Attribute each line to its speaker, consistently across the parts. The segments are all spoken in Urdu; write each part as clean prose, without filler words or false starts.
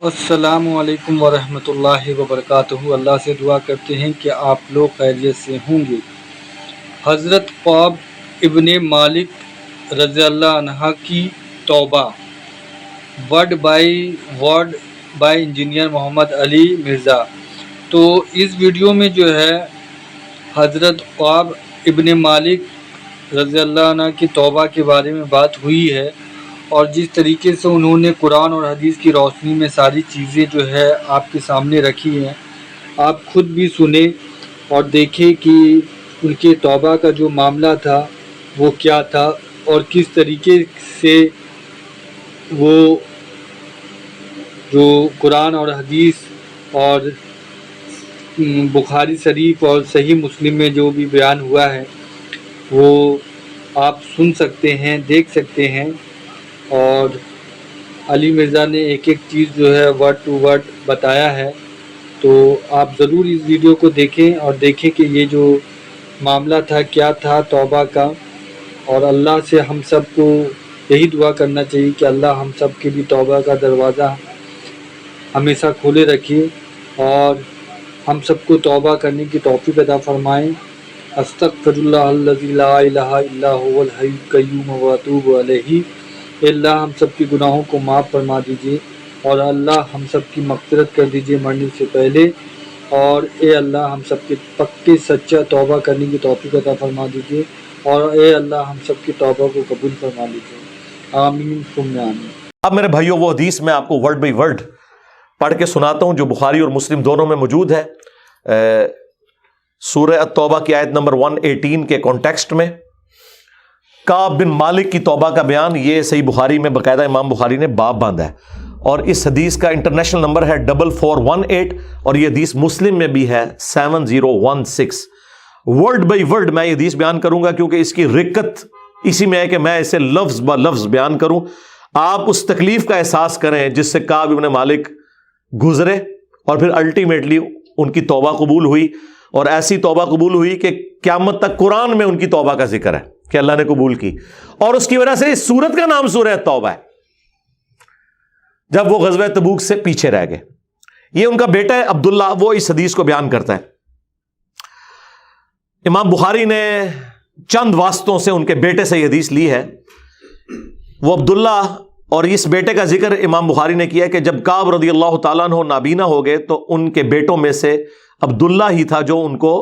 Speaker 1: السلام علیکم ورحمۃ اللہ وبرکاتہ۔ اللہ سے دعا کرتے ہیں کہ آپ لوگ خیریت سے ہوں گے۔ حضرت قعب ابن مالک رضی اللہ عنہ کی توبہ، ورڈ بائی انجینئر محمد علی مرزا۔ تو اس ویڈیو میں جو ہے حضرت قعب ابن مالک رضی اللہ عنہ کی توبہ کے بارے میں بات ہوئی ہے، اور جس طریقے سے انہوں نے قرآن اور حدیث کی روشنی میں ساری چیزیں جو ہے آپ کے سامنے رکھی ہیں، آپ خود بھی سنیں اور دیکھیں کہ ان کے توبہ کا جو معاملہ تھا وہ کیا تھا، اور کس طریقے سے وہ جو قرآن اور حدیث اور بخاری شریف اور صحیح مسلم میں جو بھی بیان ہوا ہے وہ آپ سن سکتے ہیں، دیکھ سکتے ہیں۔ اور علی مرزا نے ایک ایک چیز جو ہے ورڈ ٹو ورڈ بتایا ہے، تو آپ ضرور اس ویڈیو کو دیکھیں اور دیکھیں کہ یہ جو معاملہ تھا کیا تھا توبہ کا۔ اور اللہ سے ہم سب کو یہی دعا کرنا چاہیے کہ اللہ ہم سب کے بھی توبہ کا دروازہ ہمیشہ کھولے رکھے اور ہم سب کو توبہ کرنے کی توفیق عطا فرمائیں۔ استغفر اللہ الذی لا الہ الا هو الحی القیوم واتوب الیہ۔ اے اللہ ہم سب کی گناہوں کو معاف فرما دیجیے، اور اللہ ہم سب کی مغفرت کر دیجیے مرنے سے پہلے، اور اے اللہ ہم سب کے پکے سچا توبہ کرنے کی توفیق عطا فرما دیجیے، اور اے اللہ ہم سب کی توبہ کو قبول فرما لیجیے۔ آمین ثم آمین۔
Speaker 2: اب میرے بھائیوں وہ حدیث میں آپ کو ورڈ بائی ورڈ پڑھ کے سناتا ہوں جو بخاری اور مسلم دونوں میں موجود ہے، سورہ التوبہ کی آیت نمبر 118 کے کانٹیکسٹ میں کعب بن مالک کی توبہ کا بیان۔ یہ صحیح بخاری میں باقاعدہ امام بخاری نے باب باندھا ہے، اور اس حدیث کا انٹرنیشنل نمبر ہے 4418، اور یہ حدیث مسلم میں بھی ہے 7016۔ ورڈ بائی ورڈ میں یہ حدیث بیان کروں گا کیونکہ اس کی رکت اسی میں ہے کہ میں اسے لفظ با لفظ بیان کروں، آپ اس تکلیف کا احساس کریں جس سے کعب بن مالک گزرے، اور پھر الٹیمیٹلی ان کی توبہ قبول ہوئی، اور ایسی توبہ قبول ہوئی کہ قیامت تک قرآن میں ان کی توبہ کا ذکر ہے کہ اللہ نے قبول کی، اور اس کی وجہ سے اس سورت کا نام سورہ توبہ ہے، جب وہ غزوہ تبوک سے پیچھے رہ گئے۔ یہ ان کا بیٹا ہے عبداللہ، وہ اس حدیث کو بیان کرتا ہے۔ امام بخاری نے چند واسطوں سے ان کے بیٹے سے یہ حدیث لی ہے۔ وہ عبداللہ اور اس بیٹے کا ذکر امام بخاری نے کیا کہ جب کعب رضی اللہ تعالیٰ عنہ نابینا ہو گئے تو ان کے بیٹوں میں سے عبداللہ ہی تھا جو ان کو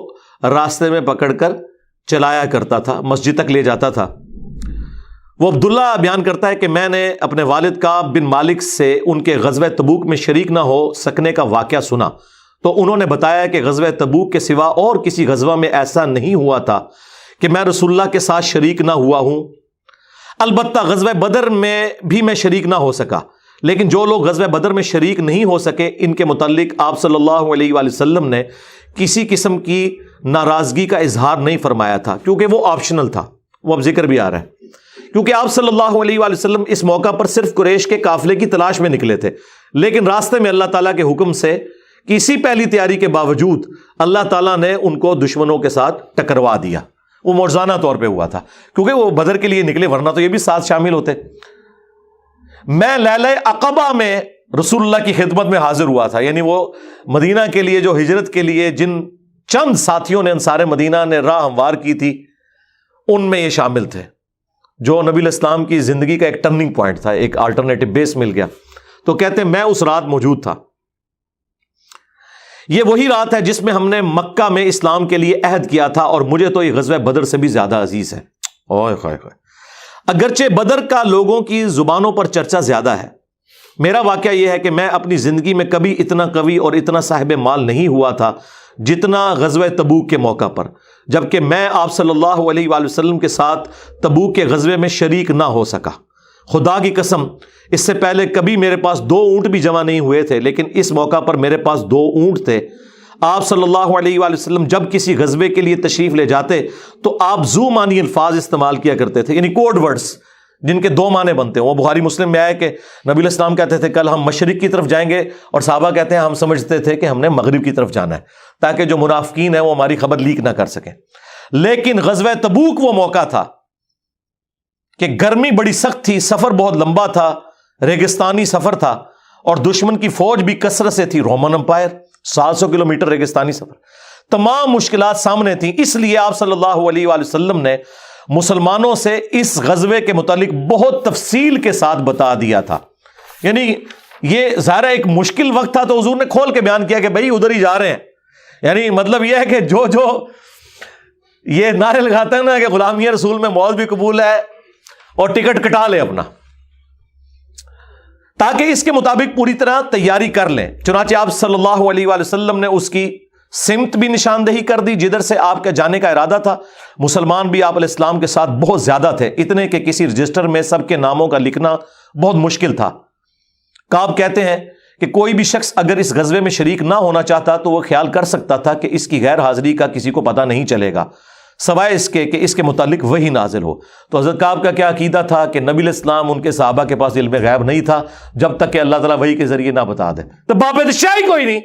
Speaker 2: راستے میں پکڑ کر چلایا کرتا تھا، مسجد تک لے جاتا تھا۔ وہ عبداللہ بیان کرتا ہے کہ میں نے اپنے والد کعب بن مالک سے ان کے غزوہ تبوک میں شریک نہ ہو سکنے کا واقعہ سنا، تو انہوں نے بتایا کہ غزوہ تبوک کے سوا اور کسی غزوہ میں ایسا نہیں ہوا تھا کہ میں رسول اللہ کے ساتھ شریک نہ ہوا ہوں، البتہ غزوہ بدر میں بھی میں شریک نہ ہو سکا، لیکن جو لوگ غزوہ بدر میں شریک نہیں ہو سکے ان کے متعلق آپ صلی اللہ علیہ وآلہ وسلم نے کسی قسم کی ناراضگی کا اظہار نہیں فرمایا تھا، کیونکہ وہ آپشنل تھا۔ وہ اب ذکر بھی آ رہا ہے، کیونکہ آپ صلی اللہ علیہ وآلہ وسلم اس موقع پر صرف قریش کے قافلے کی تلاش میں نکلے تھے، لیکن راستے میں اللہ تعالیٰ کے حکم سے کسی پہلی تیاری کے باوجود اللہ تعالیٰ نے ان کو دشمنوں کے ساتھ ٹکروا دیا۔ وہ موزانہ طور پہ ہوا تھا کیونکہ وہ بدر کے لیے نکلے، ورنہ تو یہ بھی ساتھ شامل ہوتے۔ میں لیلہ عقبہ میں رسول اللہ کی خدمت میں حاضر ہوا تھا، یعنی وہ مدینہ کے لیے جو ہجرت کے لیے جن چند ساتھیوں نے انصار مدینہ نے راہ ہموار کی تھی ان میں یہ شامل تھے، جو نبی الاسلام کی زندگی کا ایک ٹرننگ پوائنٹ تھا، ایک الٹرنیٹو بیس مل گیا۔ تو کہتے ہیں میں اس رات موجود تھا۔ یہ وہی رات ہے جس میں ہم نے مکہ میں اسلام کے لیے عہد کیا تھا، اور مجھے تو یہ غزوہ بدر سے بھی زیادہ عزیز ہے۔ اوئے ہوئے ہوئے۔ اگرچہ بدر کا لوگوں کی زبانوں پر چرچا زیادہ ہے، میرا واقعہ یہ ہے کہ میں اپنی زندگی میں کبھی اتنا قوی اور اتنا صاحب مال نہیں ہوا تھا جتنا غزوہ تبوک کے موقع پر، جبکہ میں آپ صلی اللہ علیہ وآلہ وسلم کے ساتھ تبوک کے غزوے میں شریک نہ ہو سکا۔ خدا کی قسم اس سے پہلے کبھی میرے پاس 2 اونٹ بھی جمع نہیں ہوئے تھے، لیکن اس موقع پر میرے پاس 2 اونٹ تھے۔ آپ صلی اللہ علیہ وآلہ وسلم جب کسی غزوے کے لیے تشریف لے جاتے تو آپ ذو معنی الفاظ استعمال کیا کرتے تھے، یعنی کوڈ ورڈز جن کے 2 معنی بنتے ہیں۔ وہ بخاری مسلم میں آیا کہ نبی الاسلام کہتے تھے کل ہم مشرق کی طرف جائیں گے، اور صحابہ کہتے ہیں ہم سمجھتے تھے کہ ہم نے مغرب کی طرف جانا ہے تاکہ جو منافقین ہیں وہ ہماری خبر لیک نہ کر سکیں۔ لیکن غزوہ تبوک وہ موقع تھا کہ گرمی بڑی سخت تھی، سفر بہت لمبا تھا، ریگستانی سفر تھا، اور دشمن کی فوج بھی کثرت سے تھی، رومن امپائر، 700 کلومیٹر ریگستانی سفر، تمام مشکلات سامنے تھیں۔ اس لیے آپ صلی اللہ علیہ وآلہ وسلم نے مسلمانوں سے اس غزوے کے متعلق بہت تفصیل کے ساتھ بتا دیا تھا۔ یعنی یہ ظاہر ایک مشکل وقت تھا تو حضور نے کھول کے بیان کیا کہ بھائی ادھر ہی جا رہے ہیں۔ یعنی مطلب یہ ہے کہ جو یہ نعرے لگاتے ہیں نا کہ غلامی رسول میں موت بھی قبول ہے اور ٹکٹ کٹا لے اپنا، تاکہ اس کے مطابق پوری طرح تیاری کر لیں۔ چنانچہ آپ صلی اللہ علیہ وآلہ وسلم نے اس کی سمت بھی نشاندہی کر دی جدھر سے آپ کے جانے کا ارادہ تھا۔ مسلمان بھی آپ علیہ السلام کے ساتھ بہت زیادہ تھے، اتنے کہ کسی رجسٹر میں سب کے ناموں کا لکھنا بہت مشکل تھا۔ کعب کہتے ہیں کہ کوئی بھی شخص اگر اس غزوے میں شریک نہ ہونا چاہتا تو وہ خیال کر سکتا تھا کہ اس کی غیر حاضری کا کسی کو پتہ نہیں چلے گا سوائے اس کے کہ اس کے متعلق وحی نازل ہو۔ تو حضرت کعب کا کیا عقیدہ تھا کہ نبی علیہ السلام ان کے صحابہ کے پاس علم غیب نہیں تھا جب تک کہ اللہ تعالیٰ وحی کے ذریعے نہ بتا دے۔ تو باب شاہی کوئی نہیں،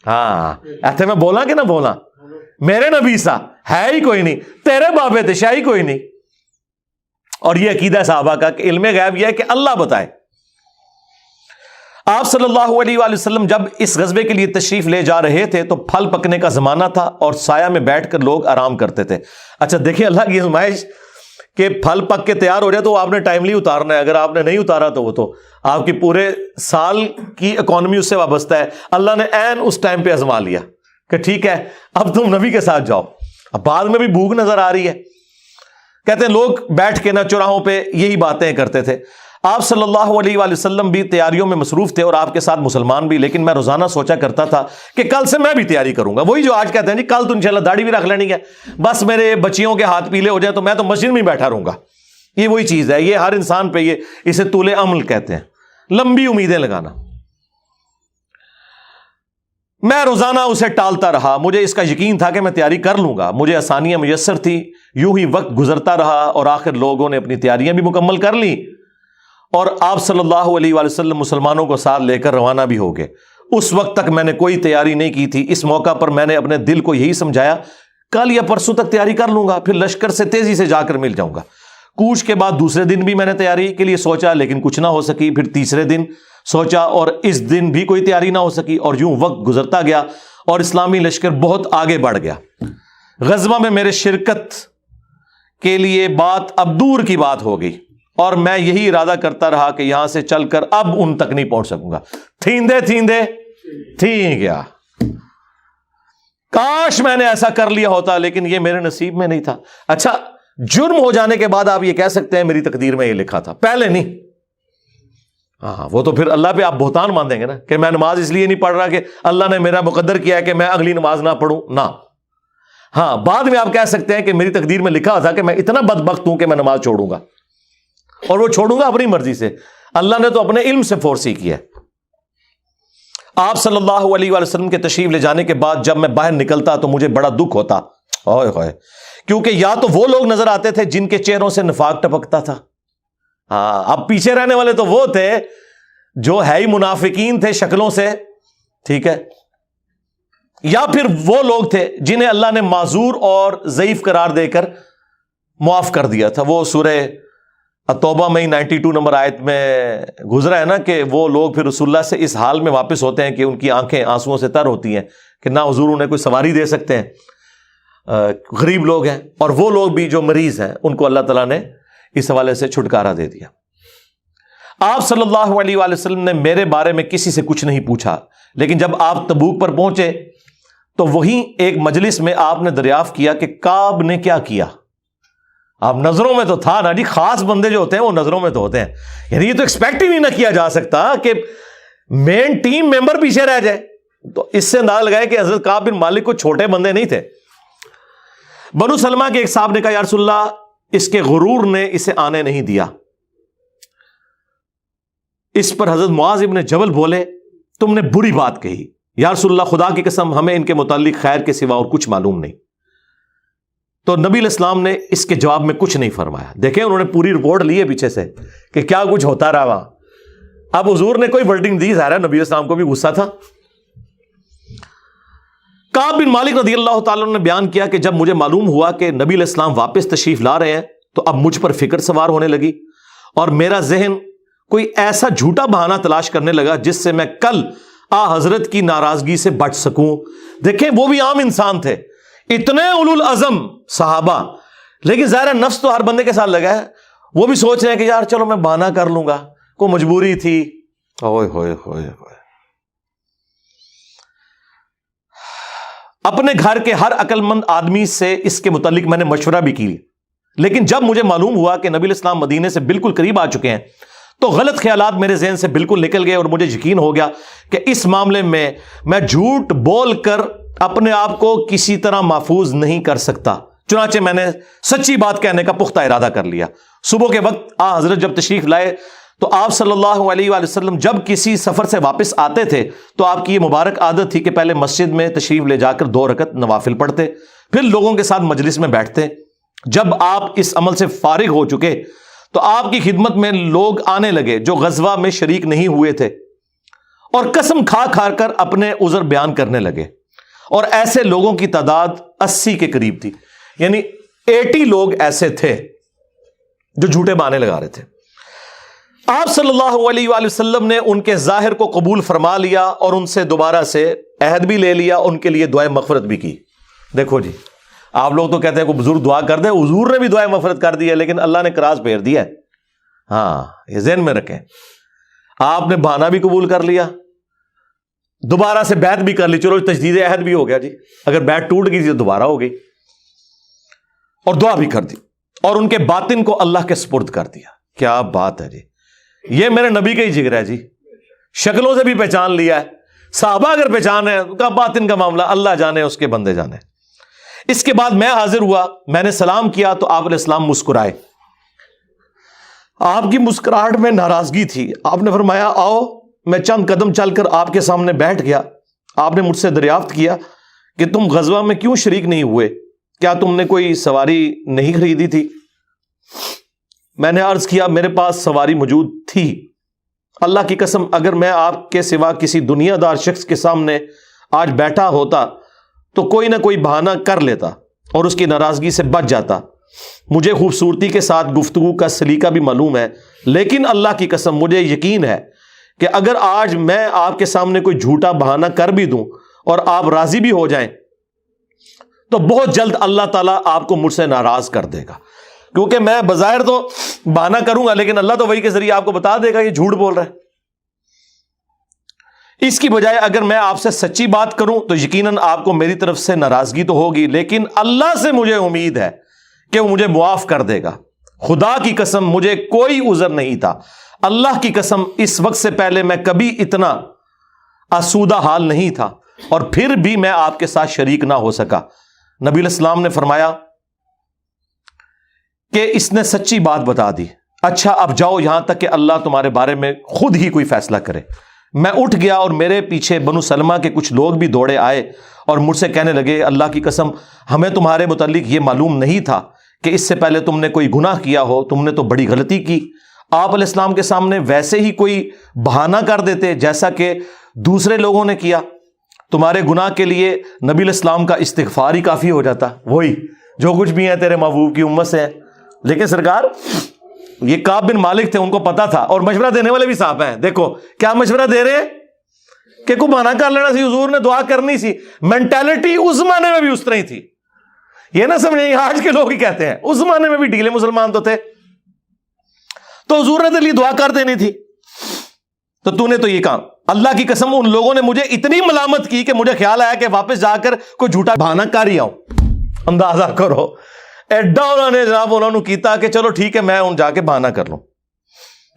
Speaker 2: ہاں ایسے میں بولا کہ نہ بولا، میرے نبی سا ہے ہی کوئی نہیں، تیرے باب شاہی کوئی نہیں۔ اور یہ عقیدہ صحابہ کا کہ علم غیب یہ ہے کہ اللہ بتائے۔ آپ صلی اللہ علیہ وآلہ وسلم جب اس غزوے کے لیے تشریف لے جا رہے تھے تو پھل پکنے کا زمانہ تھا اور سایہ میں بیٹھ کر لوگ آرام کرتے تھے۔ اچھا دیکھیں اللہ کی آزمائش کہ پھل پک کے تیار ہو جائے تو آپ نے ٹائملی اتارنا ہے، اگر آپ نے نہیں اتارا تو وہ تو آپ کی پورے سال کی اکانومی اس سے وابستہ ہے۔ اللہ نے عین اس ٹائم پہ آزما لیا کہ ٹھیک ہے اب تم نبی کے ساتھ جاؤ۔ اب بعد میں بھی بھوک نظر آ رہی ہے، کہتے ہیں لوگ بیٹھ کے نہ چوراہوں پہ یہی باتیں کرتے تھے۔ آپ صلی اللہ علیہ وآلہ وسلم بھی تیاریوں میں مصروف تھے اور آپ کے ساتھ مسلمان بھی، لیکن میں روزانہ سوچا کرتا تھا کہ کل سے میں بھی تیاری کروں گا۔ وہی جو آج کہتے ہیں جی کل تو انشاءاللہ داڑھی بھی رکھ لینی ہے، بس میرے بچیوں کے ہاتھ پیلے ہو جائے تو میں تو مسجد میں بیٹھا رہوں گا۔ یہ وہی چیز ہے، یہ ہر انسان پہ اسے طول عمل کہتے ہیں، لمبی امیدیں لگانا۔ میں روزانہ اسے ٹالتا رہا، مجھے اس کا یقین تھا کہ میں تیاری کر لوں گا، مجھے آسانیاں میسر تھی۔ یوں ہی وقت گزرتا رہا اور آخر لوگوں نے اپنی تیاریاں بھی مکمل کر لی اور آپ صلی اللہ علیہ وآلہ وسلم مسلمانوں کو ساتھ لے کر روانہ بھی ہو گئے۔ اس وقت تک میں نے کوئی تیاری نہیں کی تھی۔ اس موقع پر میں نے اپنے دل کو یہی سمجھایا کل یا پرسوں تک تیاری کر لوں گا، پھر لشکر سے تیزی سے جا کر مل جاؤں گا۔ کوچ کے بعد دوسرے دن بھی میں نے تیاری کے لیے سوچا لیکن کچھ نہ ہو سکی، پھر تیسرے دن سوچا اور اس دن بھی کوئی تیاری نہ ہو سکی، اور یوں وقت گزرتا گیا اور اسلامی لشکر بہت آگے بڑھ گیا۔ غزوہ میں میرے شرکت کے لیے بات اب دور کی بات ہو گئی اور میں یہی ارادہ کرتا رہا کہ یہاں سے چل کر اب ان تک نہیں پہنچ سکوں گا۔ تھیندے تھی گیا، کاش میں نے ایسا کر لیا ہوتا، لیکن یہ میرے نصیب میں نہیں تھا۔ اچھا جرم ہو جانے کے بعد آپ یہ کہہ سکتے ہیں میری تقدیر میں یہ لکھا تھا، پہلے نہیں۔ ہاں وہ تو پھر اللہ پہ آپ بہتان مان دیں گے نا کہ میں نماز اس لیے نہیں پڑھ رہا کہ اللہ نے میرا مقدر کیا ہے کہ میں اگلی نماز نہ پڑھوں، نہ۔ ہاں بعد میں آپ کہہ سکتے ہیں کہ میری تقدیر میں لکھا تھا کہ میں اتنا بدبخت ہوں کہ میں نماز چھوڑوں گا، اور وہ چھوڑوں گا اپنی مرضی سے، اللہ نے تو اپنے علم سے فورس ہی کیا۔ آپ صلی اللہ علیہ وآلہ وسلم کے تشریف لے جانے کے بعد جب میں باہر نکلتا تو مجھے بڑا دکھ ہوتا، اوئے ہوئے، کیونکہ یا تو وہ لوگ نظر آتے تھے جن کے چہروں سے نفاق ٹپکتا تھا، ہاں اب پیچھے رہنے والے تو وہ تھے جو ہے ہی منافقین تھے شکلوں سے، ٹھیک ہے، یا پھر وہ لوگ تھے جنہیں اللہ نے معذور اور ضعیف قرار دے کر معاف کر دیا تھا۔ وہ سورہ توبہ میں 92 نمبر آیت میں گزرا ہے نا کہ وہ لوگ پھر رسول اللہ سے اس حال میں واپس ہوتے ہیں کہ ان کی آنکھیں آنسوؤں سے تر ہوتی ہیں کہ نہ حضور انہیں کوئی سواری دے سکتے ہیں، غریب لوگ ہیں، اور وہ لوگ بھی جو مریض ہیں ان کو اللہ تعالیٰ نے اس حوالے سے چھٹکارا دے دیا۔ آپ صلی اللہ علیہ وآلہ وسلم نے میرے بارے میں کسی سے کچھ نہیں پوچھا، لیکن جب آپ تبوک پر پہنچے تو وہیں ایک مجلس میں آپ نے دریافت کیا کہ کعب نے کیا کیا۔ آپ نظروں میں تو تھا نا جی، خاص بندے جو ہوتے ہیں وہ نظروں میں تو ہوتے ہیں، یعنی یہ تو ایکسپیکٹ ہی نہیں نہ کیا جا سکتا کہ مین ٹیم ممبر پیچھے رہ جائے۔ تو اس سے اندازہ لگائے کہ حضرت کعب بن مالک کو چھوٹے بندے نہیں تھے۔ بنو سلمہ کے ایک صاحب نے کہا یا رسول اللہ اس کے غرور نے اسے آنے نہیں دیا۔ اس پر حضرت معاذ ابن جبل بولے تم نے بری بات کہی، یا رسول اللہ خدا کی قسم ہمیں ان کے متعلق خیر کے سوا اور کچھ معلوم نہیں۔ تو نبی علیہ السلام نے اس کے جواب میں کچھ نہیں فرمایا۔ دیکھیں انہوں نے پوری رپورٹ لی ہے پیچھے سے کہ کیا کچھ ہوتا رہا وہاں۔ اب حضور نے کوئی ورڈنگ دی، ظاہر ہے نبی علیہ السلام کو بھی غصہ تھا۔ کعب بن مالک رضی اللہ تعالیٰ نے بیان کیا کہ جب مجھے معلوم ہوا کہ نبی علیہ السلام واپس تشریف لا رہے ہیں تو اب مجھ پر فکر سوار ہونے لگی اور میرا ذہن کوئی ایسا جھوٹا بہانہ تلاش کرنے لگا جس سے میں کل حضرت کی ناراضگی سے بچ سکوں. دیکھیں وہ بھی عام انسان تھے, اتنے اولو العزم صحابہ, لیکن ظاہر نفس تو ہر بندے کے ساتھ لگا ہے. وہ بھی سوچ رہے ہیں کہ یار چلو میں بہانہ کر لوں گا, کوئی مجبوری تھی. اوئے ہوئے ہوئے ہوئے. اپنے گھر کے ہر عقل مند آدمی سے اس کے متعلق میں نے مشورہ بھی کی, لیکن جب مجھے معلوم ہوا کہ نبی اسلام مدینے سے بالکل قریب آ چکے ہیں تو غلط خیالات میرے ذہن سے بالکل نکل گئے, اور مجھے یقین ہو گیا کہ اس معاملے میں جھوٹ بول کر اپنے آپ کو کسی طرح محفوظ نہیں کر سکتا. چنانچہ میں نے سچی بات کہنے کا پختہ ارادہ کر لیا. صبح کے وقت حضرت جب تشریف لائے تو آپ صلی اللہ علیہ وآلہ وسلم جب کسی سفر سے واپس آتے تھے تو آپ کی یہ مبارک عادت تھی کہ پہلے مسجد میں تشریف لے جا کر 2 رکعت نوافل پڑھتے, پھر لوگوں کے ساتھ مجلس میں بیٹھتے. جب آپ اس عمل سے فارغ ہو چکے تو آپ کی خدمت میں لوگ آنے لگے جو غزوہ میں شریک نہیں ہوئے تھے, اور قسم کھا کھا کر اپنے عذر بیان کرنے لگے, اور ایسے لوگوں کی تعداد 80 کے قریب تھی. یعنی 80 لوگ ایسے تھے جو جھوٹے بہانے لگا رہے تھے. آپ صلی اللہ علیہ وآلہ وسلم نے ان کے ظاہر کو قبول فرما لیا اور ان سے دوبارہ سے عہد بھی لے لیا, ان کے لیے دعائے مغفرت بھی کی. دیکھو جی, آپ لوگ تو کہتے ہیں کوئی بزرگ دعا کر دے, حضور نے بھی دعائے مغفرت کر دی ہے, لیکن اللہ نے کراس پھیر دیا ہے. ہاں یہ ذہن میں رکھیں. آپ نے بہانہ بھی قبول کر لیا, دوبارہ سے بیعت بھی کر لی, چلو تجدید عہد بھی ہو گیا جی. اگر بیعت ٹوٹ گئی تھی تو دوبارہ ہو گئی, اور دعا بھی کر دی, اور ان کے باطن کو اللہ کے سپرد کر دیا. کیا بات ہے جی, یہ میرے نبی کا ہی جگر ہے جی. شکلوں سے بھی پہچان لیا ہے, صحابہ اگر پہچان ہے تو باطن کا معاملہ اللہ جانے, اس کے بندے جانے. اس کے بعد میں حاضر ہوا, میں نے سلام کیا تو آپ علیہ السلام مسکرائے. آپ کی مسکراہٹ میں ناراضگی تھی. آپ نے فرمایا آؤ. میں چند قدم چل کر آپ کے سامنے بیٹھ گیا. آپ نے مجھ سے دریافت کیا کہ تم غزوہ میں کیوں شریک نہیں ہوئے, کیا تم نے کوئی سواری نہیں خریدی تھی؟ میں نے عرض کیا میرے پاس سواری موجود تھی. اللہ کی قسم اگر میں آپ کے سوا کسی دنیا دار شخص کے سامنے آج بیٹھا ہوتا تو کوئی نہ کوئی بہانہ کر لیتا اور اس کی ناراضگی سے بچ جاتا. مجھے خوبصورتی کے ساتھ گفتگو کا سلیقہ بھی معلوم ہے, لیکن اللہ کی قسم مجھے یقین ہے کہ اگر آج میں آپ کے سامنے کوئی جھوٹا بہانہ کر بھی دوں اور آپ راضی بھی ہو جائیں تو بہت جلد اللہ تعالیٰ آپ کو مجھ سے ناراض کر دے گا. کیونکہ میں بظاہر تو بہانہ کروں گا, لیکن اللہ تو وہی کے ذریعے آپ کو بتا دے گا یہ جھوٹ بول رہا ہے. اس کی بجائے اگر میں آپ سے سچی بات کروں تو یقیناً آپ کو میری طرف سے ناراضگی تو ہوگی, لیکن اللہ سے مجھے امید ہے کہ وہ مجھے معاف کر دے گا. خدا کی قسم مجھے کوئی عذر نہیں تھا. اللہ کی قسم اس وقت سے پہلے میں کبھی اتنا آسودہ حال نہیں تھا, اور پھر بھی میں آپ کے ساتھ شریک نہ ہو سکا. نبی علیہ السلام نے فرمایا کہ اس نے سچی بات بتا دی. اچھا اب جاؤ یہاں تک کہ اللہ تمہارے بارے میں خود ہی کوئی فیصلہ کرے. میں اٹھ گیا اور میرے پیچھے بنو سلمہ کے کچھ لوگ بھی دوڑے آئے اور مجھ سے کہنے لگے اللہ کی قسم ہمیں تمہارے متعلق یہ معلوم نہیں تھا کہ اس سے پہلے تم نے کوئی گناہ کیا ہو, تم نے تو بڑی غلطی کی. آپ علیہ السلام کے سامنے ویسے ہی کوئی بہانہ کر دیتے جیسا کہ دوسرے لوگوں نے کیا. تمہارے گناہ کے لیے نبی علیہ السلام کا استغفار ہی کافی ہو جاتا, وہی جو کچھ بھی ہیں تیرے محبوب کی امت سے ہیں. لیکن سرکار یہ کعب بن مالک تھے, ان کو پتا تھا, اور مشورہ دینے والے بھی صاحب ہیں. دیکھو کیا مشورہ دے رہے ہیں کہ کوئی بہانہ کر لینا سی, حضور نے دعا کرنی سی. مینٹالٹی اس زمانے میں بھی اس طرح ہی تھی. یہ نہ سمجھیں آج کے لوگ ہی کہتے ہیں, اس زمانے میں بھی ڈھیلے مسلمان تو تھے, تو حضور نے تیرے لیے دعا کر دینی تھی. تو نے تو یہ کام. اللہ کی قسم ان لوگوں نے مجھے اتنی ملامت کی کہ مجھے خیال آیا کہ واپس جا کر کوئی جھوٹا بہانہ کر ہی آؤں. اندازہ کرو ایڈا انہوں نے جناب انہوں نے کیتا کہ چلو ٹھیک ہے میں جا کے بہانہ کر لوں.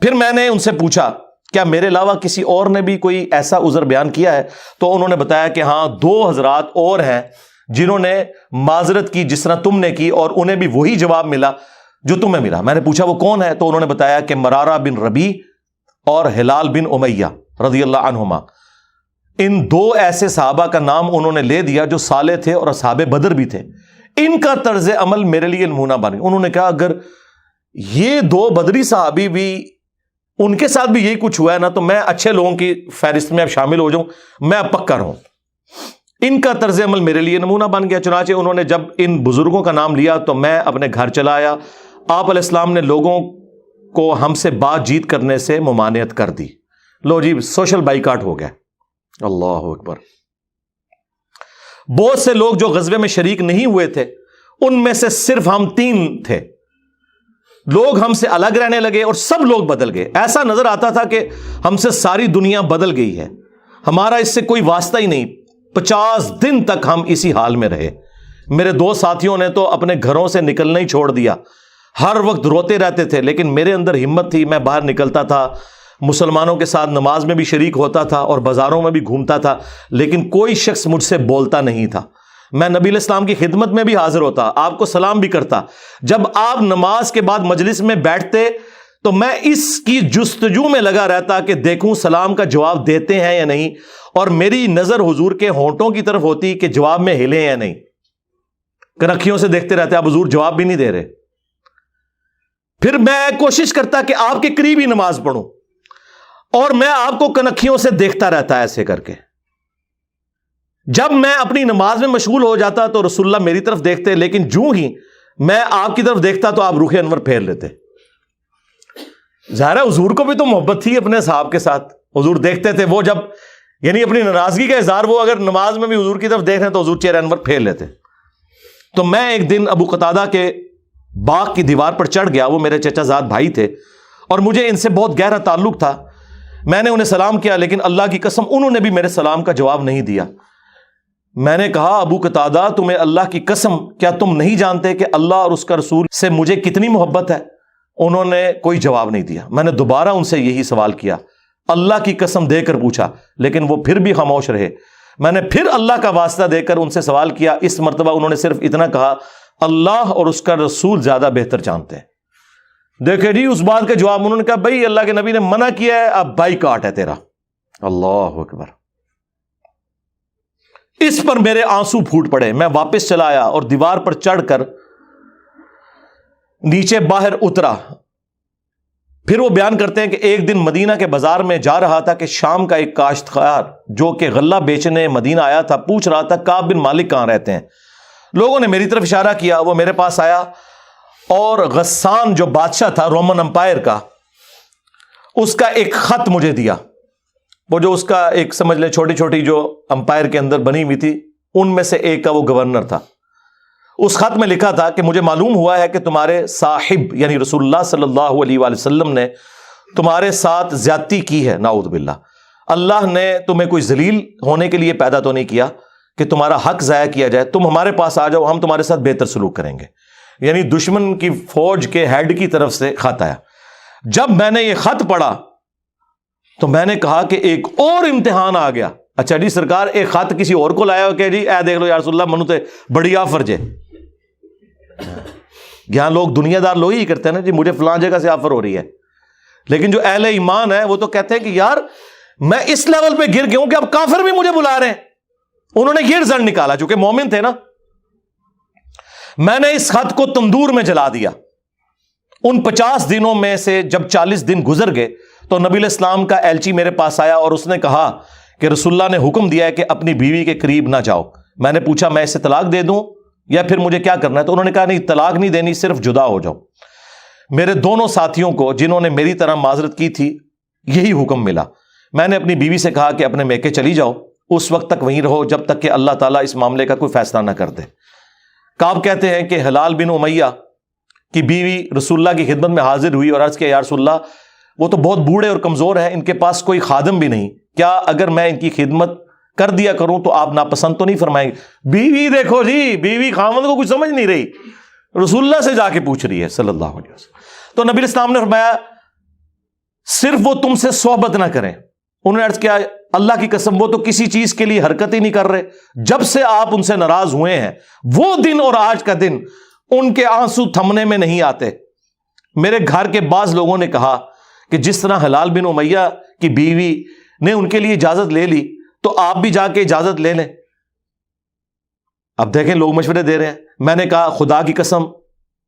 Speaker 2: پھر میں نے ان سے پوچھا کیا میرے علاوہ کسی اور نے بھی کوئی ایسا عذر بیان کیا ہے؟ تو انہوں نے بتایا کہ ہاں 2 حضرات اور ہیں جنہوں نے معذرت کی جس طرح تم نے کی, اور انہیں بھی وہی جواب ملا جو تمہیں ملا. میں نے پوچھا وہ کون ہے؟ تو انہوں نے بتایا کہ مرارہ بن ربیع اور ہلال بن امیہ رضی اللہ عنہما. ان 2 ایسے صحابہ کا نام انہوں نے لے دیا جو صالح تھے اور اصحاب بدر بھی تھے. ان کا طرز عمل میرے لیے نمونہ بن گیا. انہوں نے کہا اگر یہ 2 بدری صحابی بھی ان کے ساتھ بھی یہی کچھ ہوا ہے نا تو میں اچھے لوگوں کی فہرست میں اب شامل ہو جاؤں, میں اب پکا رہوں. ان کا طرز عمل میرے لیے نمونہ بن گیا. چنانچہ انہوں نے جب ان بزرگوں کا نام لیا تو میں اپنے گھر چلا آیا. آپ علیہ السلام نے لوگوں کو ہم سے بات چیت کرنے سے ممانعت کر دی. لو جی سوشل بائیکاٹ ہو گیا. اللہ اکبر. بہت سے لوگ جو غزوے میں شریک نہیں ہوئے تھے ان میں سے صرف ہم 3 تھے. لوگ ہم سے الگ رہنے لگے اور سب لوگ بدل گئے. ایسا نظر آتا تھا کہ ہم سے ساری دنیا بدل گئی ہے, ہمارا اس سے کوئی واسطہ ہی نہیں. 50 دن تک ہم اسی حال میں رہے. میرے 2 ساتھیوں نے تو اپنے گھروں سے نکلنا ہی چھوڑ دیا. ہر وقت روتے رہتے تھے, لیکن میرے اندر ہمت تھی. میں باہر نکلتا تھا, مسلمانوں کے ساتھ نماز میں بھی شریک ہوتا تھا اور بازاروں میں بھی گھومتا تھا, لیکن کوئی شخص مجھ سے بولتا نہیں تھا. میں نبی علیہ السلام کی خدمت میں بھی حاضر ہوتا, آپ کو سلام بھی کرتا. جب آپ نماز کے بعد مجلس میں بیٹھتے تو میں اس کی جستجو میں لگا رہتا کہ دیکھوں سلام کا جواب دیتے ہیں یا نہیں, اور میری نظر حضور کے ہونٹوں کی طرف ہوتی کہ جواب میں ہلے یا نہیں. کنکھیوں سے دیکھتے رہتے, آپ حضور جواب بھی نہیں دے رہے. پھر میں کوشش کرتا کہ آپ کے قریب ہی نماز پڑھوں, اور میں آپ کو کنکھیوں سے دیکھتا رہتا ایسے کر کے. جب میں اپنی نماز میں مشغول ہو جاتا تو رسول اللہ میری طرف دیکھتے, لیکن جو ہی میں آپ کی طرف دیکھتا تو آپ روح انور پھیر لیتے. ظاہر ہے حضور کو بھی تو محبت تھی اپنے صحاب کے ساتھ. حضور دیکھتے تھے, وہ جب یعنی اپنی ناراضگی کا اظہار وہ اگر نماز میں بھی حضور کی طرف دیکھ رہے ہیں تو حضور چہرہ انور پھیر لیتے. تو میں ایک دن ابو قتادہ کے باغ کی دیوار پر چڑھ گیا. وہ میرے چچا زاد بھائی تھے اور مجھے ان سے بہت گہرا تعلق تھا. میں نے انہیں سلام کیا, لیکن اللہ کی قسم انہوں نے بھی میرے سلام کا جواب نہیں دیا. میں نے کہا ابو قتادہ تمہیں اللہ کی قسم کیا تم نہیں جانتے کہ اللہ اور اس کا رسول سے مجھے کتنی محبت ہے؟ انہوں نے کوئی جواب نہیں دیا. میں نے دوبارہ ان سے یہی سوال کیا, اللہ کی قسم دے کر پوچھا, لیکن وہ پھر بھی خاموش رہے. میں نے پھر اللہ کا واسطہ دے کر ان سے سوال کیا. اس مرتبہ انہوں نے صرف اتنا کہا, اللہ اور اس کا رسول زیادہ بہتر جانتے ہیں. دیکھیں جی اس بات کا جواب انہوں نے کہا بھائی اللہ کے نبی نے منع کیا ہے, اب بائیکاٹ ہے تیرا. اللہ اکبر. اس پر میرے آنسو پھوٹ پڑے. میں واپس چلا آیا اور دیوار پر چڑھ کر نیچے باہر اترا. پھر وہ بیان کرتے ہیں کہ ایک دن مدینہ کے بازار میں جا رہا تھا کہ شام کا ایک کاشتکار جو کہ غلہ بیچنے مدینہ آیا تھا پوچھ رہا تھا کعب بن مالک کہاں رہتے ہیں. لوگوں نے میری طرف اشارہ کیا. وہ میرے پاس آیا اور غسان جو بادشاہ تھا رومن امپائر کا, اس کا ایک خط مجھے دیا. وہ جو اس کا ایک سمجھ لے چھوٹی چھوٹی جو امپائر کے اندر بنی ہوئی تھی ان میں سے ایک کا وہ گورنر تھا. اس خط میں لکھا تھا کہ مجھے معلوم ہوا ہے کہ تمہارے صاحب یعنی رسول اللہ صلی اللہ علیہ وآلہ وسلم نے تمہارے ساتھ زیادتی کی ہے. نعوذ باللہ. اللہ نے تمہیں کوئی ذلیل ہونے کے لیے پیدا تو نہیں کیا کہ تمہارا حق ضائع کیا جائے. تم ہمارے پاس آ جاؤ, ہم تمہارے ساتھ بہتر سلوک کریں گے. یعنی دشمن کی فوج کے ہیڈ کی طرف سے خط آیا. جب میں نے یہ خط پڑھا تو میں نے کہا کہ ایک اور امتحان آ گیا. اچھا جی سرکار ایک خط کسی اور کو لایا ہو کہ جی اے دیکھ لو یا رسول اللہ منو تے بڑی آفر جے. یہاں لوگ دنیا دار لوگ ہی کرتے ہیں نا جی مجھے فلاں جگہ سے آفر ہو رہی ہے, لیکن جو اہل ایمان ہے وہ تو کہتے ہیں کہ یار میں اس لیول پہ گر گیا ہوں کہ اب کافر بھی مجھے بلا رہے ہیں. انہوں نے یہ رزلٹ نکالا چونکہ مومن تھے نا. میں نے اس خط کو تندور میں جلا دیا. ان 50 دنوں میں سے جب 40 دن گزر گئے تو نبی علیہ السلام کا ایلچی میرے پاس آیا اور اس نے کہا کہ رسول اللہ نے حکم دیا ہے کہ اپنی بیوی کے قریب نہ جاؤ. میں نے پوچھا میں اسے طلاق دے دوں یا پھر مجھے کیا کرنا ہے؟ تو انہوں نے کہا نہیں طلاق نہیں دینی, صرف جدا ہو جاؤ. میرے دونوں ساتھیوں کو جنہوں نے میری طرح معذرت کی تھی یہی حکم ملا. میں نے اپنی بیوی سے کہا کہ اپنے میکے چلی جاؤ, اس وقت تک وہیں رہو جب تک کہ اللہ تعالیٰ اس معاملے کا کوئی فیصلہ نہ کر دے. کعب کہتے ہیں کہ ہلال بن امیہ کی بیوی رسول اللہ کی خدمت میں حاضر ہوئی اور عرض کیا یا رسول اللہ وہ تو بہت بوڑھے اور کمزور ہیں, ان کے پاس کوئی خادم بھی نہیں, کیا اگر میں ان کی خدمت کر دیا کروں تو آپ ناپسند تو نہیں فرمائیں گے؟ بیوی دیکھو جی, بیوی خاوند کو کچھ سمجھ نہیں رہی, رسول اللہ سے جا کے پوچھ رہی ہے صلی اللہ علیہ وسلم. تو نبی الاسلام نے فرمایا صرف وہ تم سے صحبت نہ کریں. انہوں نے عرض کیا اللہ کی قسم وہ تو کسی چیز کے لیے حرکت ہی نہیں کر رہے. جب سے آپ ان سے ناراض ہوئے ہیں وہ دن اور آج کا دن ان کے آنسو تھمنے میں نہیں آتے. میرے گھر کے بعض لوگوں نے کہا کہ جس طرح ہلال بن امیہ کی بیوی نے ان کے لیے اجازت لے لی تو آپ بھی جا کے اجازت لے لیں. اب دیکھیں لوگ مشورے دے رہے ہیں. میں نے کہا خدا کی قسم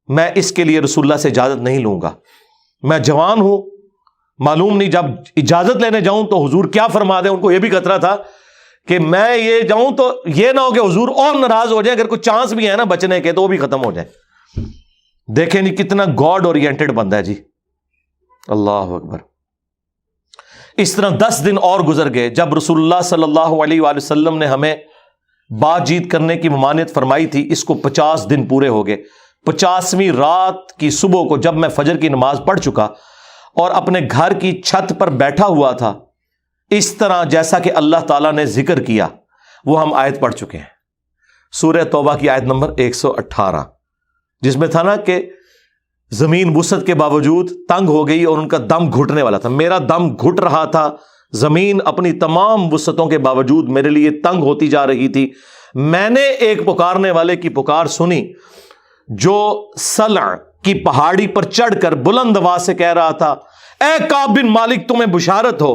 Speaker 2: میں اس کے لیے رسول اللہ سے اجازت نہیں لوں گا. میں جوان ہوں, معلوم نہیں جب اجازت لینے جاؤں تو حضور کیا فرما دیں. ان کو یہ بھی خطرہ تھا کہ میں یہ جاؤں تو یہ نہ ہو کہ حضور اور ناراض ہو جائے, اگر کوئی چانس بھی ہے نا بچنے کے تو وہ بھی ختم ہو جائے. دیکھیں نہیں کتنا گاڈ اورینٹڈ بندہ ہے جی. اللہ اکبر۔ اس طرح 10 دن اور گزر گئے جب رسول اللہ صلی اللہ علیہ وآلہ وسلم نے ہمیں بات چیت کرنے کی ممانعت فرمائی تھی، اس کو 50 دن پورے ہو گئے۔ 50ویں رات کی صبح کو جب میں فجر کی نماز پڑھ چکا اور اپنے گھر کی چھت پر بیٹھا ہوا تھا، اس طرح جیسا کہ اللہ تعالیٰ نے ذکر کیا وہ ہم آیت پڑھ چکے ہیں، سورہ توبہ کی آیت نمبر 118، جس میں تھا نا کہ زمین وسعت کے باوجود تنگ ہو گئی اور ان کا دم گھٹنے والا تھا۔ میرا دم گھٹ رہا تھا، زمین اپنی تمام وسعتوں کے باوجود میرے لیے تنگ ہوتی جا رہی تھی۔ میں نے ایک پکارنے والے کی پکار سنی جو سلع کی پہاڑی پر چڑھ کر بلند آواز سے کہہ رہا تھا، اے کعب بن مالک تمہیں بشارت ہو،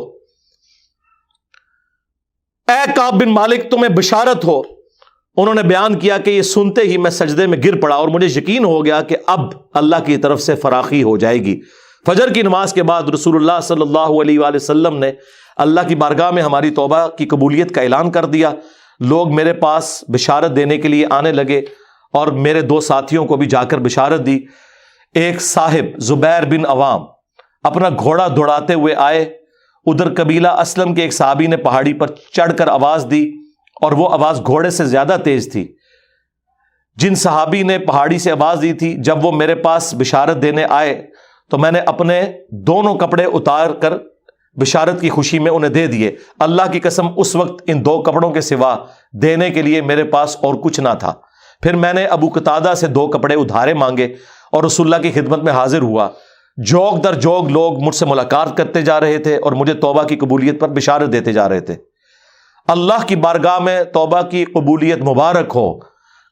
Speaker 2: اے کعب بن مالک تمہیں بشارت ہو۔ انہوں نے بیان کیا کہ یہ سنتے ہی میں سجدے میں گر پڑا اور مجھے یقین ہو گیا کہ اب اللہ کی طرف سے فراخی ہو جائے گی۔ فجر کی نماز کے بعد رسول اللہ صلی اللہ علیہ وآلہ وسلم نے اللہ کی بارگاہ میں ہماری توبہ کی قبولیت کا اعلان کر دیا۔ لوگ میرے پاس بشارت دینے کے لیے آنے لگے اور میرے 2 ساتھیوں کو بھی جا کر بشارت دی۔ ایک صاحب زبیر بن عوام اپنا گھوڑا دوڑاتے ہوئے آئے، ادھر قبیلہ اسلم کے ایک صحابی نے پہاڑی پر چڑھ کر آواز دی اور وہ آواز گھوڑے سے زیادہ تیز تھی۔ جن صحابی نے پہاڑی سے آواز دی تھی جب وہ میرے پاس بشارت دینے آئے تو میں نے اپنے دونوں کپڑے اتار کر بشارت کی خوشی میں انہیں دے دیے۔ اللہ کی قسم اس وقت ان 2 کپڑوں کے سوا دینے کے لیے میرے پاس اور کچھ نہ تھا۔ پھر میں نے ابو قتادہ سے 2 کپڑے ادھارے مانگے اور رسول اللہ کی خدمت میں حاضر ہوا۔ جوگ در جوگ لوگ مجھ سے ملاقات کرتے جا رہے تھے اور مجھے توبہ کی قبولیت پر بشارت دیتے جا رہے تھے۔ اللہ کی بارگاہ میں توبہ کی قبولیت مبارک ہو۔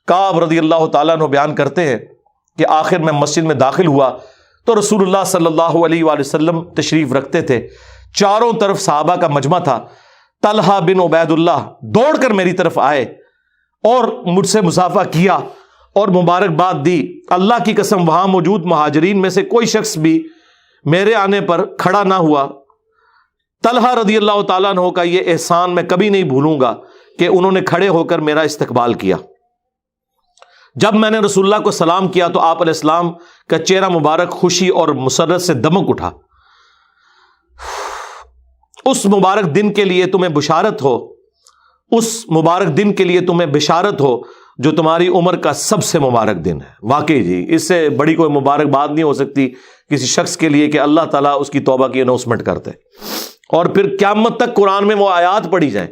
Speaker 2: کعب رضی اللہ تعالیٰ عنہ بیان کرتے ہیں کہ آخر میں مسجد میں داخل ہوا تو رسول اللہ صلی اللہ علیہ وآلہ وسلم تشریف رکھتے تھے، چاروں طرف صحابہ کا مجمع تھا۔ طلحہ بن عبید اللہ دوڑ کر میری طرف آئے اور مجھ سے مصافحہ کیا اور مبارکباد دی۔ اللہ کی قسم وہاں موجود مہاجرین میں سے کوئی شخص بھی میرے آنے پر کھڑا نہ ہوا۔ طلحہ رضی اللہ تعالیٰ عنہ کا یہ احسان میں کبھی نہیں بھولوں گا کہ انہوں نے کھڑے ہو کر میرا استقبال کیا۔ جب میں نے رسول اللہ کو سلام کیا تو آپ علیہ السلام کا چہرہ مبارک خوشی اور مسرت سے دمک اٹھا۔ اس مبارک دن کے لیے تمہیں بشارت ہو، اس مبارک دن کے لیے تمہیں بشارت ہو جو تمہاری عمر کا سب سے مبارک دن ہے۔ واقعی جی اس سے بڑی کوئی مبارک بات نہیں ہو سکتی کسی شخص کے لیے کہ اللہ تعالیٰ اس کی توبہ کی اناؤنسمنٹ کرتے اور پھر قیامت تک قرآن میں وہ آیات پڑھی جائیں۔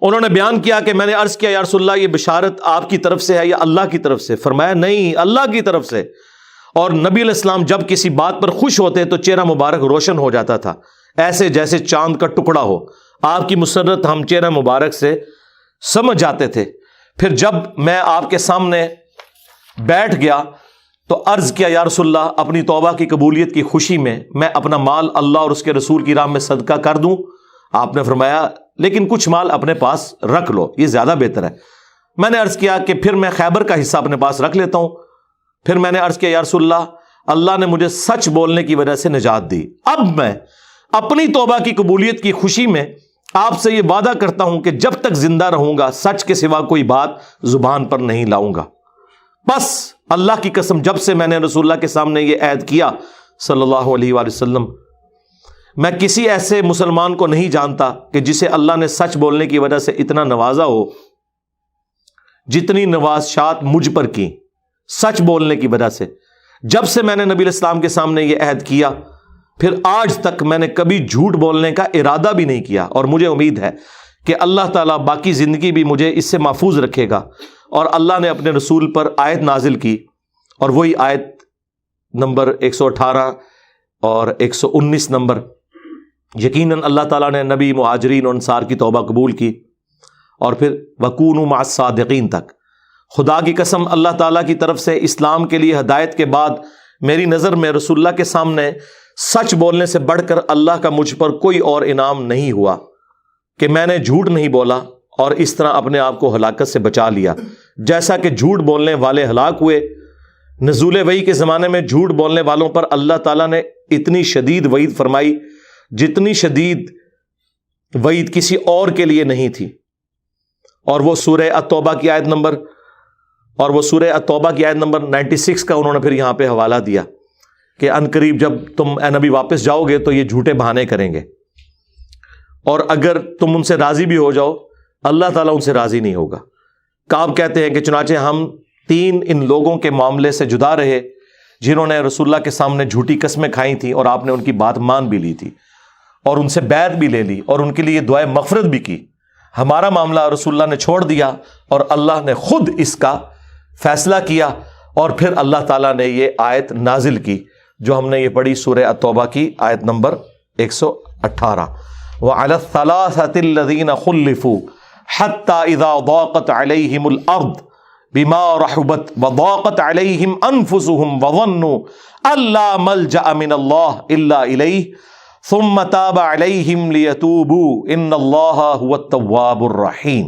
Speaker 2: انہوں نے بیان کیا کہ میں نے عرض کیا یا رسول اللہ یہ بشارت آپ کی طرف سے ہے یا اللہ کی طرف سے؟ فرمایا نہیں، اللہ کی طرف سے۔ اور نبی علیہ السلام جب کسی بات پر خوش ہوتے تو چہرہ مبارک روشن ہو جاتا تھا، ایسے جیسے چاند کا ٹکڑا ہو۔ آپ کی مسرت ہم چہرہ مبارک سے سمجھ جاتے تھے۔ پھر جب میں آپ کے سامنے بیٹھ گیا تو عرض کیا یا رسول اللہ اپنی توبہ کی قبولیت کی خوشی میں اپنا مال اللہ اور اس کے رسول کی راہ میں صدقہ کر دوں؟ آپ نے فرمایا لیکن کچھ مال اپنے پاس رکھ لو، یہ زیادہ بہتر ہے۔ میں نے عرض کیا کہ پھر میں خیبر کا حصہ اپنے پاس رکھ لیتا ہوں۔ پھر میں نے عرض کیا یا رسول اللہ اللہ نے مجھے سچ بولنے کی وجہ سے نجات دی، اب میں اپنی توبہ کی قبولیت کی خوشی میں آپ سے یہ وعدہ کرتا ہوں کہ جب تک زندہ رہوں گا سچ کے سوا کوئی بات زبان پر نہیں لاؤں گا۔ بس اللہ کی قسم جب سے میں نے رسول اللہ کے سامنے یہ عہد کیا صلی اللہ علیہ وآلہ وسلم، میں کسی ایسے مسلمان کو نہیں جانتا کہ جسے اللہ نے سچ بولنے کی وجہ سے اتنا نوازا ہو جتنی نوازشات مجھ پر کی سچ بولنے کی وجہ سے۔ جب سے میں نے نبی علیہ السلام کے سامنے یہ عہد کیا پھر آج تک میں نے کبھی جھوٹ بولنے کا ارادہ بھی نہیں کیا، اور مجھے امید ہے کہ اللہ تعالیٰ باقی زندگی بھی مجھے اس سے محفوظ رکھے گا۔ اور اللہ نے اپنے رسول پر آیت نازل کی اور وہی آیت نمبر 118 اور 119 نمبر، یقیناً اللہ تعالیٰ نے نبی مہاجرین اور انصار کی توبہ قبول کی، اور پھر وَكُونُوا مَعَ الصَّادِقِينَ تک۔ خدا کی قسم اللہ تعالیٰ کی طرف سے اسلام کے لیے ہدایت کے بعد میری نظر میں رسول اللہ کے سامنے سچ بولنے سے بڑھ کر اللہ کا مجھ پر کوئی اور انعام نہیں ہوا کہ میں نے جھوٹ نہیں بولا اور اس طرح اپنے آپ کو ہلاکت سے بچا لیا۔ جیسا کہ جھوٹ بولنے والے ہلاک ہوئے، نزول وحی کے زمانے میں جھوٹ بولنے والوں پر اللہ تعالیٰ نے اتنی شدید وعید فرمائی جتنی شدید وعید کسی اور کے لیے نہیں تھی۔ اور وہ سورہ التوبہ کی آیت نمبر 96 کا انہوں نے پھر یہاں پہ حوالہ دیا کہ ان قریب جب تم اے نبی واپس جاؤ گے تو یہ جھوٹے بہانے کریں گے، اور اگر تم ان سے راضی بھی ہو جاؤ اللہ تعالیٰ ان سے راضی نہیں ہوگا۔ کعب کہتے ہیں کہ چنانچہ ہم 3 ان لوگوں کے معاملے سے جدا رہے جنہوں نے رسول اللہ کے سامنے جھوٹی قسمیں کھائی تھیں اور آپ نے ان کی بات مان بھی لی تھی اور ان سے بیعت بھی لے لی اور ان کے لیے دعائے مغفرت بھی کی۔ ہمارا معاملہ رسول اللہ نے چھوڑ دیا اور اللہ نے خود اس کا فیصلہ کیا، اور پھر اللہ تعالیٰ نے یہ آیت نازل کی جو ہم نے یہ پڑھی سورہ التوبہ کی آیت نمبر 118، وَعَلَى الثَّلَاثَةِ الَّذِينَ خُلِّفُوا حَتَّى إِذَا ضَاقَتْ عَلَيْهِمُ الْأَرْضُ بِمَا رَحُبَتْ وَضَاقَتْ عَلَيْهِمْ أَنفُسُهُمْ وَظَنُّوا أَن لَّا مَلْجَأَ مِنَ اللَّهِ إِلَّا إِلَيْهِ ثُمَّ تَابَ عَلَيْهِمْ لِيَتُوبُوا إِنَّ اللَّهَ هُوَ التَّوَّابُ الرَّحِيمُ۔